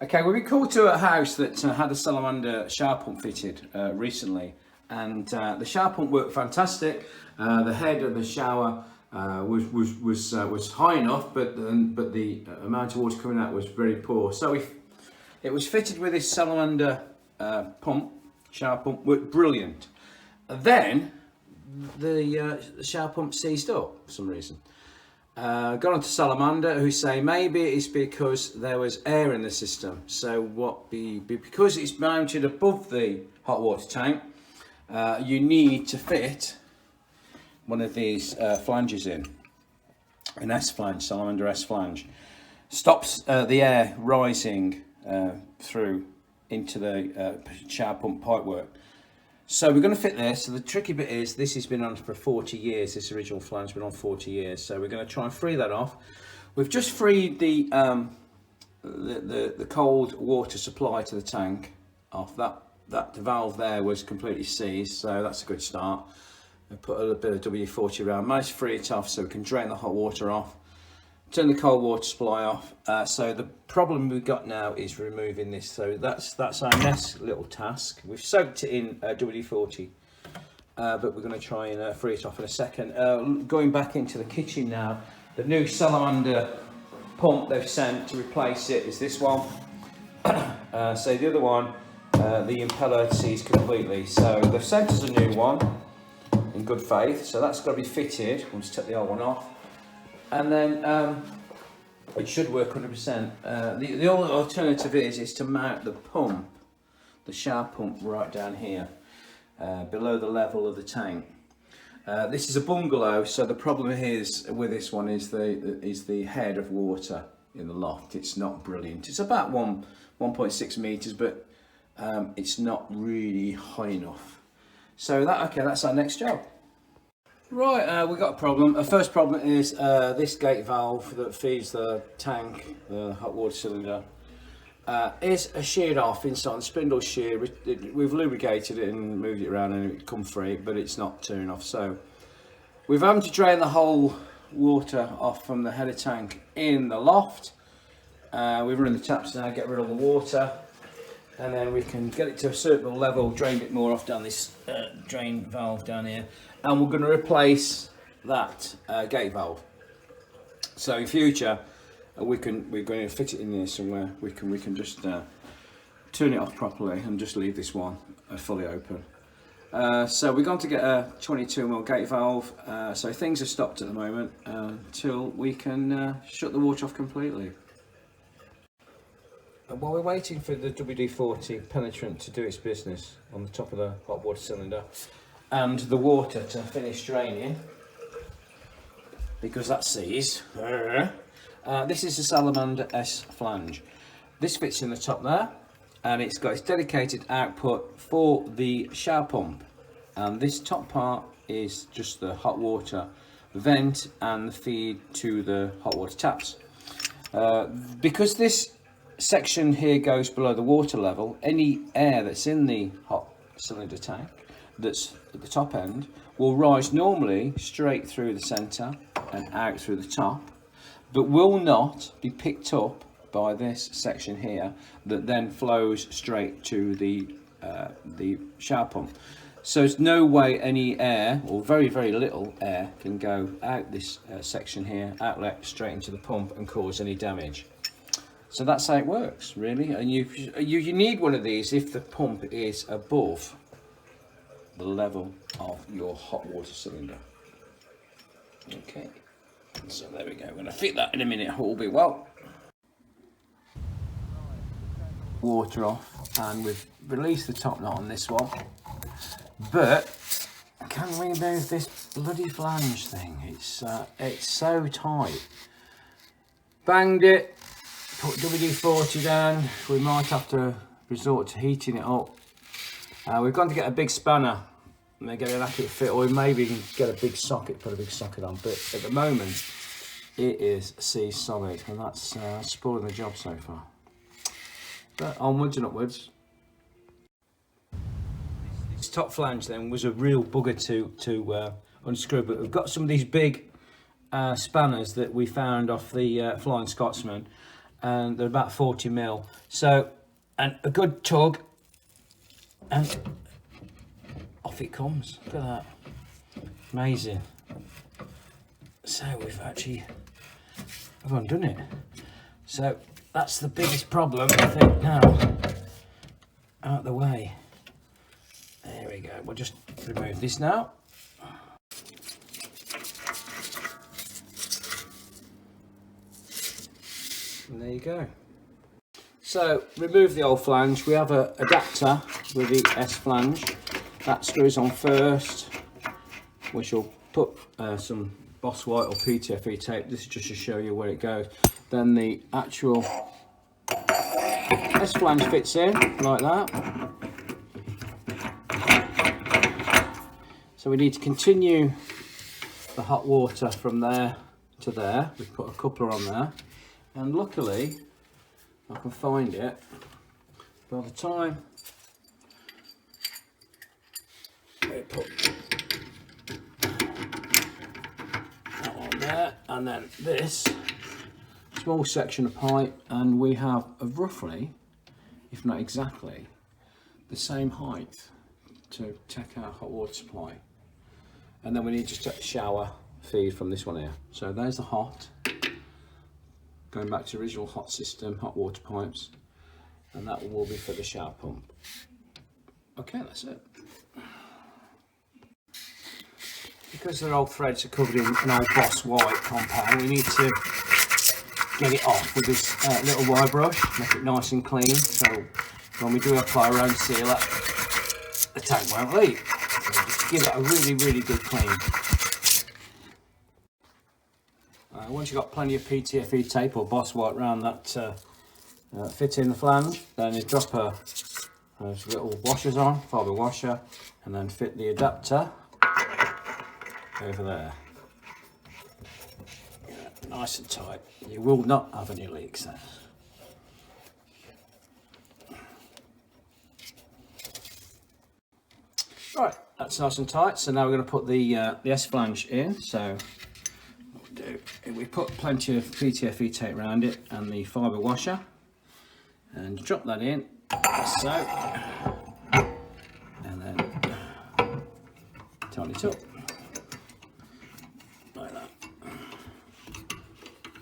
Okay, we've been called to a house that had a Salamander shower pump fitted recently, and the shower pump worked fantastic. The head of the shower was high enough, but the amount of water coming out was very poor. So it was fitted with this Salamander shower pump, worked brilliant. And then the shower pump seized up for some reason. Got on to Salamander, who say maybe it's because there was air in the system. So because it's mounted above the hot water tank, you need to fit one of these flanges in, an S flange, Salamander S Flange. Stops the air rising through into the shower pump pipework. So we're going to fit this. So the tricky bit is this has been on for 40 years. This original flange has been on 40 years. So we're going to try and free that off. We've just freed the cold water supply to the tank off. That valve there was completely seized, so that's a good start. I put a little bit of WD-40 around, managed to free it off so we can drain the hot water off. Turn the cold water supply off. So the problem we've got now is removing this. So that's our next little task. We've soaked it in WD-40, but we're going to try and free it off in a second. Going back into the kitchen now, the new Salamander pump they've sent to replace it is this one. So the other one, the impeller seized completely. So they've sent us a new one in good faith. So that's got to be fitted. We'll just take the old one off. And then it should work 100%. The only alternative is to mount the pump, the shower pump, right down here, below the level of the tank. This is a bungalow, so the problem is with this one is the head of water in the loft. It's not brilliant. It's about 1.6 meters, but it's not really high enough. So that's our next job. Right, we've got a problem. The first problem is this gate valve that feeds the tank, the hot water cylinder, is sheared off inside. The spindle's sheared. We've lubricated it and moved it around and it come free, but it's not turning off. So we've had to drain the whole water off from the header tank in the loft. We've run the taps now, get rid of the water, and then we can get it to a certain level, drain a bit more off down this drain valve down here, and we're going to replace that gate valve. So in future we're going to fit it in there somewhere. We can just turn it off properly and just leave this one fully open. So we're going to get a 22mm gate valve. So things are stopped at the moment until we can shut the water off completely. And while we're waiting for the WD-40 penetrant to do its business on the top of the hot water cylinder and the water to finish draining, because that's seized, this is a Salamander S Flange. This fits in the top there, and it's got its dedicated output for the shower pump, and this top part is just the hot water vent and the feed to the hot water taps. Because this section here goes below the water level, any air that's in the hot cylinder tank that's at the top end will rise normally straight through the center and out through the top, but will not be picked up by this section here that then flows straight to the shower pump. So there's no way any air, or very little air, can go out this section here, outlet straight into the pump and cause any damage. So that's how it works, really. And you need one of these if the pump is above the level of your hot water cylinder. Okay, so there we go. We're going to fit that in a minute. All be well. Water off, and we've released the top knot on this one. But can we move this bloody flange thing? It's so tight. Banged it. Put WD-40 down. We might have to resort to heating it up. We've got to get a big spanner and get an accurate fit, or maybe get a big socket, put a big socket on. But at the moment, it is seized solid, and that's spoiling the job so far. But onwards and upwards. This top flange then was a real bugger to unscrew, but we've got some of these big spanners that we found off the Flying Scotsman. and they're about 40 mil. So, and a good tug, and off it comes. Look at that, amazing. So we've undone it. So that's the biggest problem, I think, now out of the way. There we go. We'll just remove this now. And there you go. So remove the old flange. We have an adapter with the S flange. That screws on first. We shall put some Boss White or PTFE tape. This is just to show you where it goes. Then the actual S flange fits in like that. So we need to continue the hot water from there to there. We've put a coupler on there, and luckily I can find it. By the time we put that on there, and then this small section of pipe, and we have roughly, if not exactly, the same height to take our hot water supply. And then we need just a shower feed from this one here. So there's the hot, going back to the original hot system, hot water pipes, and that will be for the shower pump. Okay, that's it. Because the old threads are covered in an old Boss White compound, we need to get it off with this little wire brush, make it nice and clean, so when we do apply our own sealer, the tank won't leak. So just give it a really good clean. Once you've got plenty of PTFE tape or Boss White around that fit in the flange, then you drop those little washers on, fibre washer, and then fit the adapter over there. Nice and tight. You will not have any leaks there. Right, that's nice and tight. So now we're going to put the S flange in. So what we do, we put plenty of PTFE tape around it and the fibre washer, and drop that in, so, and then tighten it up like that.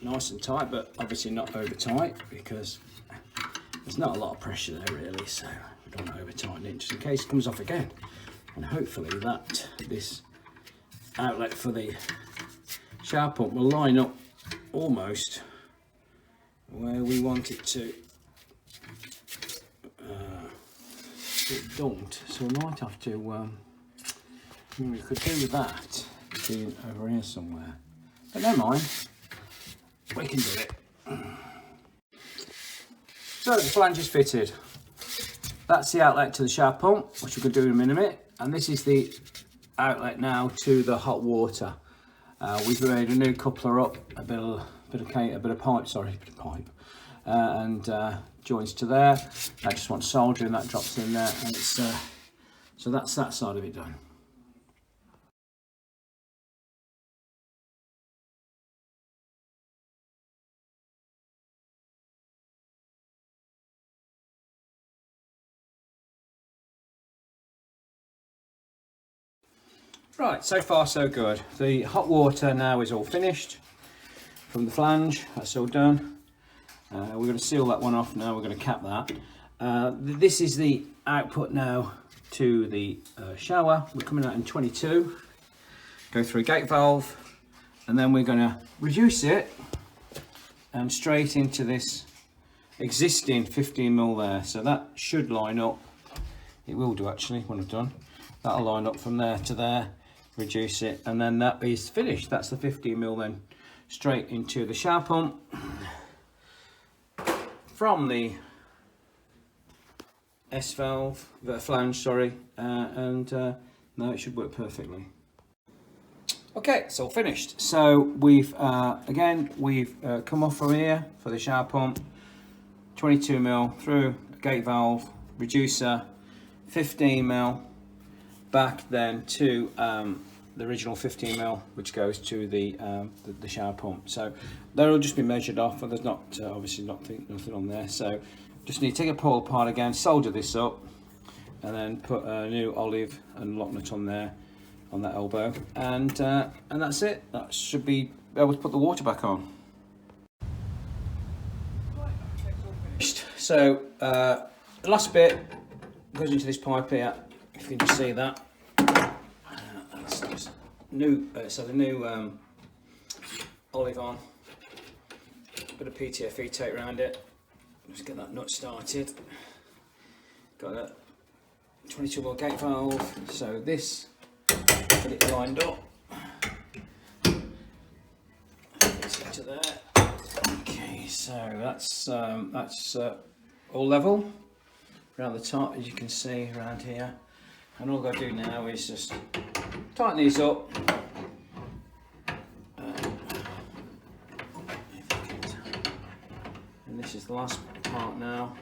Nice and tight, but obviously not over tight, because there's not a lot of pressure there really, so we don't want to over tighten it just in case it comes off again. And hopefully that this outlet for the shower pump will line up almost where we want it to. It don't, so we might have to, we could do with that being over here somewhere, but never mind, we can do it. So the flange is fitted. That's the outlet to the shower pump, which we could do in a minute, and this is the outlet now to the hot water. We've made a new coupler up, a bit of pipe, and joins to there. I just want soldering, that drops in there, and it's so that's that side of it done. Right, so far so good. The hot water now is all finished from the flange. That's all done. We're going to seal that one off now. We're going to cap that. This is the output now to the shower. We're coming out in 22. Go through a gate valve, and then we're going to reduce it and straight into this existing 15mm there. So that should line up. It will do actually when I've done. That'll line up from there to there. Reduce it, and then that is finished. That's the 15mm then straight into the shower pump from the S valve, the flange, sorry, and no, it should work perfectly. Okay, it's all finished. So we've come off from here for the shower pump, 22mm through a gate valve, reducer, 15mm back then to the original 15mm, which goes to the shower pump. So they'll just be measured off, and there's not obviously nothing on there. So just need to take a pull apart again, solder this up, and then put a new olive and lock nut on there, on that elbow, and that's it. That should be able to put the water back on. So the last bit goes into this pipe here. If you can just see that. It's new. So the new olive on. Bit of PTFE tape around it. Just get that nut started. Got a 22mm gate valve. So this, get it lined up. To there. Okay, so that's all level around the top, as you can see around here. And all I've got to do now is just tighten these up. And this is the last part now.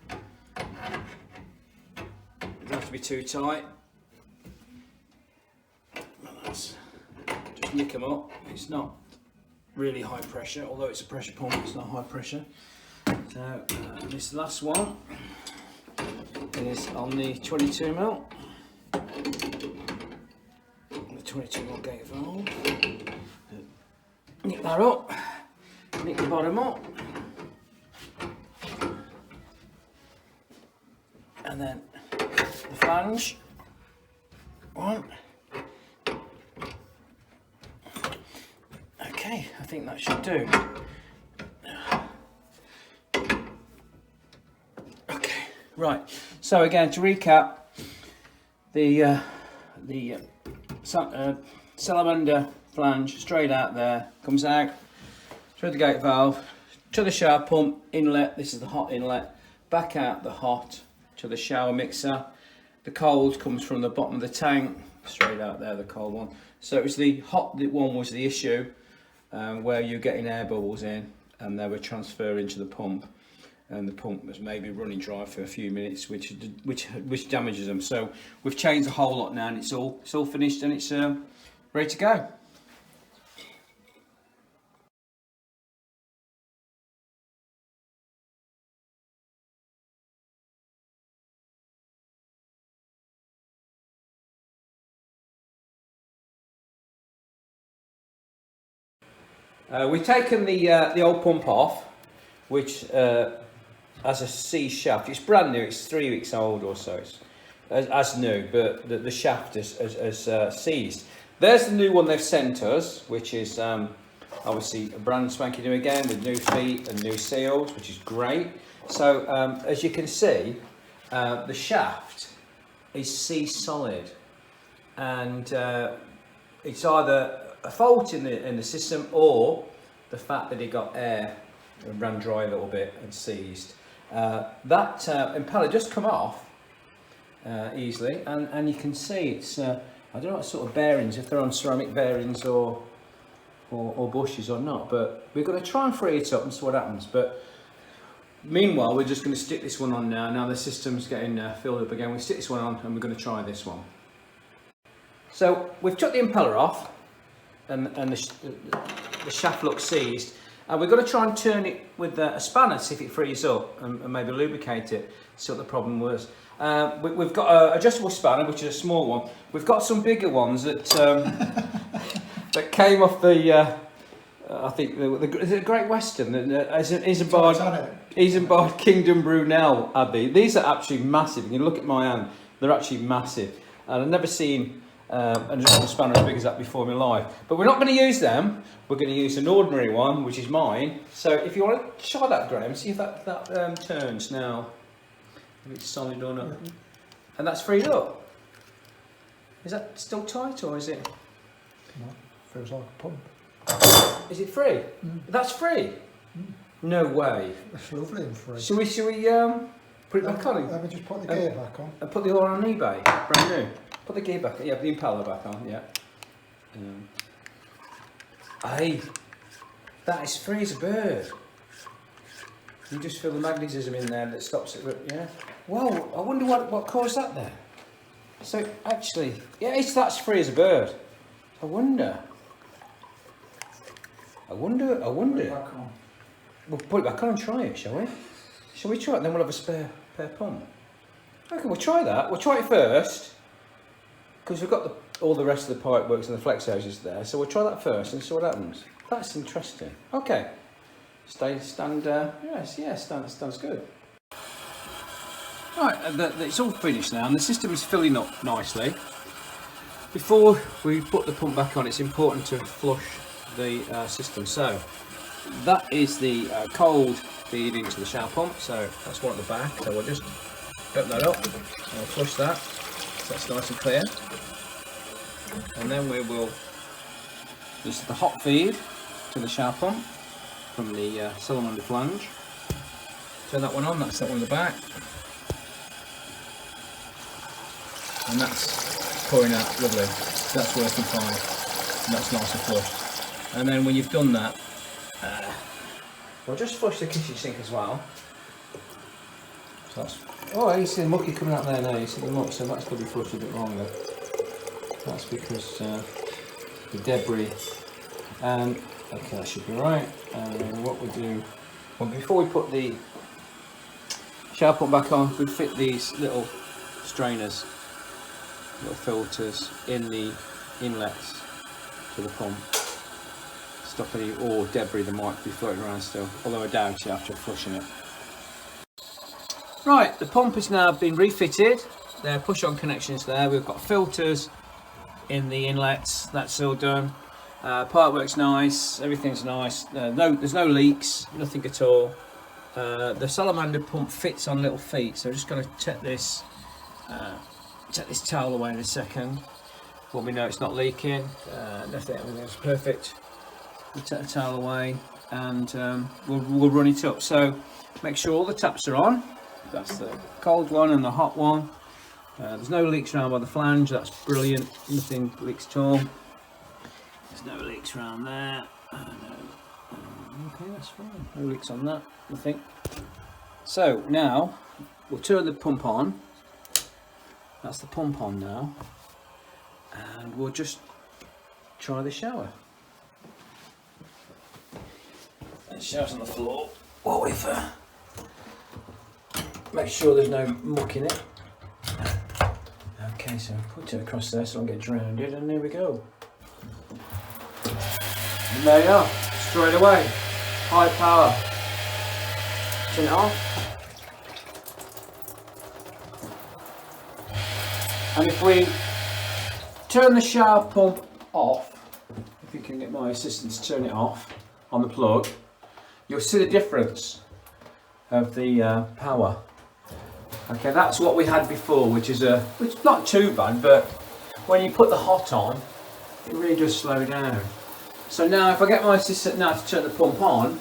It doesn't have to be too tight. Just nick them up. It's not really high pressure, although it's a pressure pump, it's not high pressure. So this last one is on the 22mm. The 22mm gate valve. Nick that up, nick the bottom up, and then the flange. One. Okay, I think that should do. Okay, right. So again, to recap, the Salamander flange straight out there, comes out through the gate valve to the shower pump inlet. This is the hot inlet. Back out the hot to the shower mixer. The cold comes from the bottom of the tank, straight out there, the cold one. So it was the hot one was the issue. Where you're getting air bubbles in, and they were transferring to the pump, and the pump was maybe running dry for a few minutes, which damages them. So we've changed the whole lot now, and it's all finished, and it's ready to go. We've taken the old pump off, which has a C shaft. It's brand new. It's 3 weeks old or so. It's as new, but the shaft is seized. There's the new one they've sent us, which is obviously a brand spanking new again, with new feet and new seals, which is great. So as you can see, the shaft is C solid, and it's either a fault in the system, or the fact that it got air and ran dry a little bit and seized. That impeller just come off easily, and you can see it's I don't know what sort of bearings, if they're on ceramic bearings or bushes or not, but we're going to try and free it up and see what happens. But meanwhile, we're just going to stick this one on now. Now the system's getting filled up again. We stick this one on, and we're going to try this one. So we've took the impeller off, and the shaft looks seized, and we're going to try and turn it with a spanner to see if it frees up, and maybe lubricate it, see what the problem was. We've got an adjustable spanner, which is a small one. We've got some bigger ones that that came off the I think the Great Western, Isambard Kingdom Brunel Abbey. These are actually massive. You can look at my hand; they're actually massive, and I've never seen an adjustable spanner as big as that before in my life. But we're not going to use them. We're going to use an ordinary one, which is mine. So if you want to try that, Graham, see if that turns now, if it's solid or not. Mm-hmm. And that's freed up. Is that still tight, or is it? No, feels like a pump. Is it free? Mm. That's free? Mm. No way. It's lovely and free. Should we put it back on? Let me just put the gear back on. And put the oil on eBay, brand new. Put the gear back, yeah, the impeller back on, yeah. Aye, that is free as a bird. You just feel the magnetism in there that stops it, yeah. Whoa, I wonder what caused that there. So actually, yeah, that's free as a bird. I wonder. Put it back on. We'll put it back on and try it, shall we? Shall we try it? Then we'll have a spare pump. Okay, we'll try that. We'll try it first because we've got all the rest of the pipe works and the flex hoses there. So we'll try that first and see what happens. That's interesting. Okay. Stands good. Right, it's all finished now and the system is filling up nicely. Before we put the pump back on, it's important to flush the system. So that is the cold feed into the shower pump, so that's one at the back. So we'll just open that up and we'll flush that so that's nice and clear. And then we will, this is the hot feed to the shower pump from the Salamander Flange. Turn that one on, that's that one at the back. And that's pouring out lovely, so that's working fine, and that's nice and flushed. And then when you've done that, we'll just flush the kitchen sink as well. So that's, oh, you see the mucky coming out there now, you see the muck, so that's going to be flushed a bit longer. That's because the debris, and okay, that should be right. And what we do, well, before we put the shower pump back on, we fit these little strainers, little filters in the inlets to the pump. Stop any or debris that might be floating around still, although I doubt it after flushing it. Right, the pump has now been refitted. There are push-on connections there. We've got filters in the inlets. That's all done. Pipework's nice. Everything's nice. There's no leaks. Nothing at all. The Salamander pump fits on little feet. So I'm just going to take this towel away in a second. When we know it's not leaking. Everything's perfect. We'll take the towel away and we'll run it up. So make sure all the taps are on. That's the cold one and the hot one. There's no leaks around by the flange, that's brilliant. Nothing leaks at all. There's no leaks around there. Okay, that's fine. No leaks on that, nothing. So now we'll turn the pump on. That's the pump on now. And we'll just try the shower. The shower's on the floor. What with make sure there's no muck in it. Okay, so put it across there so I don't get drowned, and there we go. And there you are, straight away. High power. Turn it off. And if we turn the shower pump off, if you can get my assistant to turn it off on the plug, you'll see the difference of the power. Okay, that's what we had before, which is not too bad, but when you put the hot on, it really does slow down. So now if I get my assistant now to turn the pump on,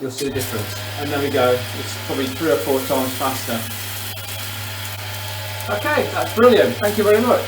you'll see the difference. And there we go, it's probably 3 or 4 times faster. Okay, that's brilliant, thank you very much.